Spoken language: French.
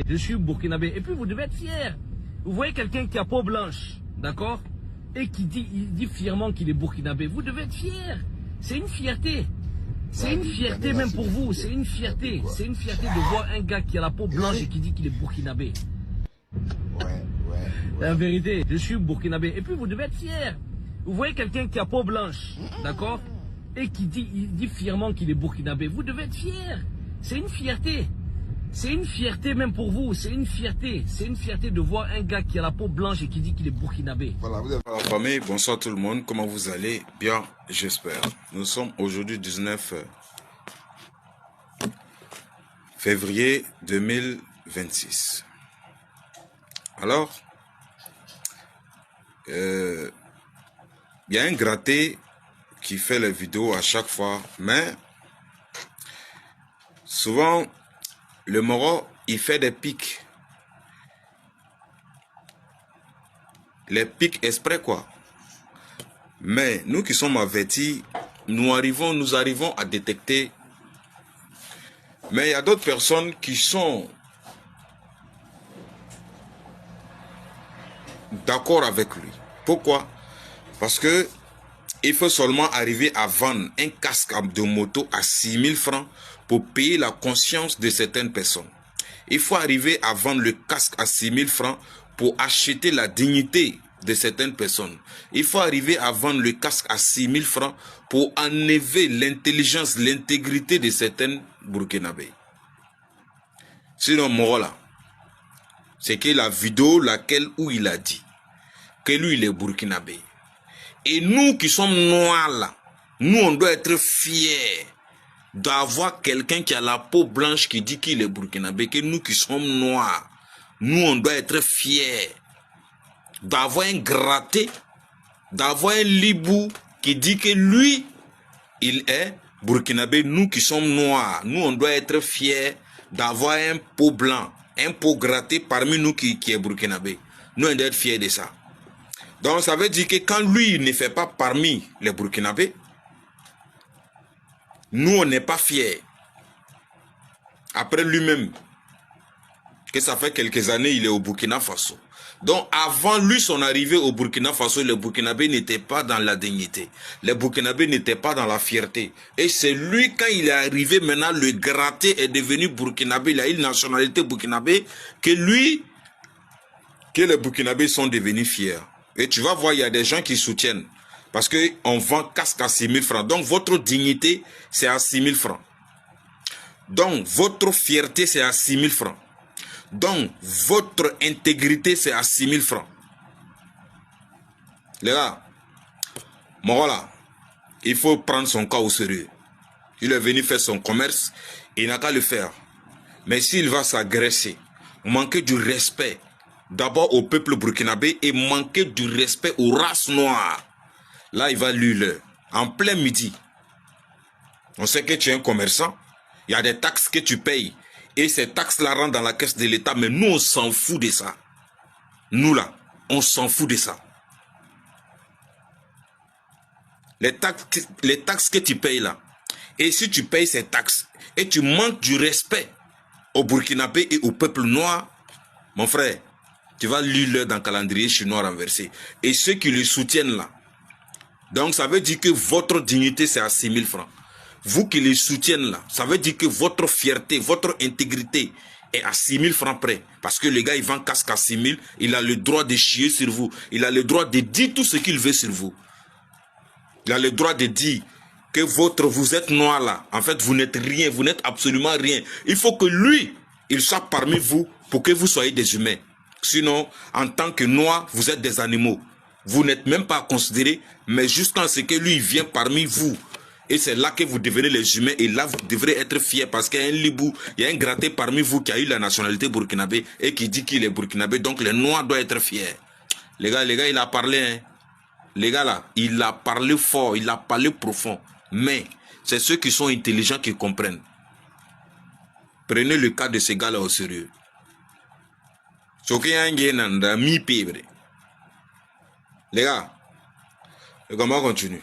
Je suis burkinabé. Et puis vous devez être fier. Vous voyez quelqu'un qui a peau blanche, d'accord? Et qui dit fièrement qu'il est burkinabé. Vous devez être fier. C'est une fierté. C'est une fierté même pour vous. C'est une fierté. C'est une fierté de voir un gars qui a la peau blanche et qui dit qu'il est burkinabé. La vérité, je suis burkinabé. Et puis vous devez être fier. Vous voyez quelqu'un qui a peau blanche, d'accord? Et qui dit fièrement qu'il est burkinabé. Vous devez être fier. C'est une fierté. C'est une fierté même pour vous. C'est une fierté. C'est une fierté de voir un gars qui a la peau blanche et qui dit qu'il est burkinabé. Voilà, vous avez la famille. Bonsoir tout le monde. Comment vous allez? Bien, j'espère. Nous sommes aujourd'hui 19 février 2026. Alors, il y a un gratté qui fait les vidéos à chaque fois, mais souvent, le Moro, il fait des pics. Les pics exprès, quoi. Mais nous qui sommes avertis, nous arrivons à détecter. Mais il y a d'autres personnes qui sont d'accord avec lui. Pourquoi? Parce que il faut seulement arriver à vendre un casque de moto à 6 000 francs pour payer la conscience de certaines personnes. Il faut arriver à vendre le casque à 6 000 francs pour acheter la dignité de certaines personnes. Il faut arriver à vendre le casque à 6 000 francs pour enlever l'intelligence, l'intégrité de certaines burkinabés. Sinon, Morola, c'est que la vidéo où il a dit que lui, il est burkinabé. Et nous qui sommes noirs là, nous on doit être fiers d'avoir quelqu'un qui a la peau blanche qui dit qu'il est burkinabé, que nous qui sommes noirs, nous on doit être fiers d'avoir un gratté, d'avoir un libou qui dit que lui, il est burkinabé, nous qui sommes noirs, nous on doit être fiers d'avoir un peau blanc, un peau gratté parmi nous qui est burkinabé. Nous on doit être fiers de ça. Donc ça veut dire que quand lui il ne fait pas parmi les burkinabés, nous on n'est pas fiers. Après lui-même, que ça fait quelques années il est au Burkina Faso. Donc avant lui son arrivée au Burkina Faso, les burkinabés n'étaient pas dans la dignité. Les burkinabés n'étaient pas dans la fierté. Et c'est lui quand il est arrivé maintenant, le gratté est devenu burkinabé, il a une nationalité burkinabé, que les burkinabés sont devenus fiers. Et tu vas voir, il y a des gens qui soutiennent. Parce qu'on vend casque à 6 000 francs. Donc, votre dignité, c'est à 6 000 francs. Donc, votre fierté, c'est à 6 000 francs. Donc, votre intégrité, c'est à 6 000 francs. Les gars, bon voilà, il faut prendre son cas au sérieux. Il est venu faire son commerce, il n'a qu'à le faire. Mais s'il va s'agresser, manquer du respect, d'abord au peuple burkinabé et manquer du respect aux races noires. Là, il va lui, en plein midi. On sait que tu es un commerçant. Il y a des taxes que tu payes. Et ces taxes-là rentrent dans la caisse de l'État. Mais nous, on s'en fout de ça. Nous, là, on s'en fout de ça. Les taxes que tu payes, là. Et si tu payes ces taxes et tu manques du respect aux burkinabés et au peuple noir, mon frère, tu vas lire dans le calendrier chinois renversé. Et ceux qui le soutiennent là. Donc ça veut dire que votre dignité c'est à 6 000 francs. Vous qui les soutiennent là, ça veut dire que votre fierté, votre intégrité est à 6 000 francs près. Parce que le gars il vend casque à 6 000, il a le droit de chier sur vous. Il a le droit de dire tout ce qu'il veut sur vous. Il a le droit de dire que vous êtes noir là. En fait vous n'êtes rien, vous n'êtes absolument rien. Il faut que lui, il soit parmi vous pour que vous soyez des humains. Sinon, en tant que noir, vous êtes des animaux. Vous n'êtes même pas considérés, mais jusqu'à ce que lui il vient parmi vous. Et c'est là que vous devenez les humains. Et là, vous devrez être fiers parce qu'il y a un libou, il y a un gratté parmi vous qui a eu la nationalité burkinabé et qui dit qu'il est burkinabé. Donc les noirs doivent être fiers. Les gars, il a parlé. Hein. Les gars là, il a parlé fort, il a parlé profond. Mais c'est ceux qui sont intelligents qui comprennent. Prenez le cas de ces gars là au sérieux. Les gars, comment on continue?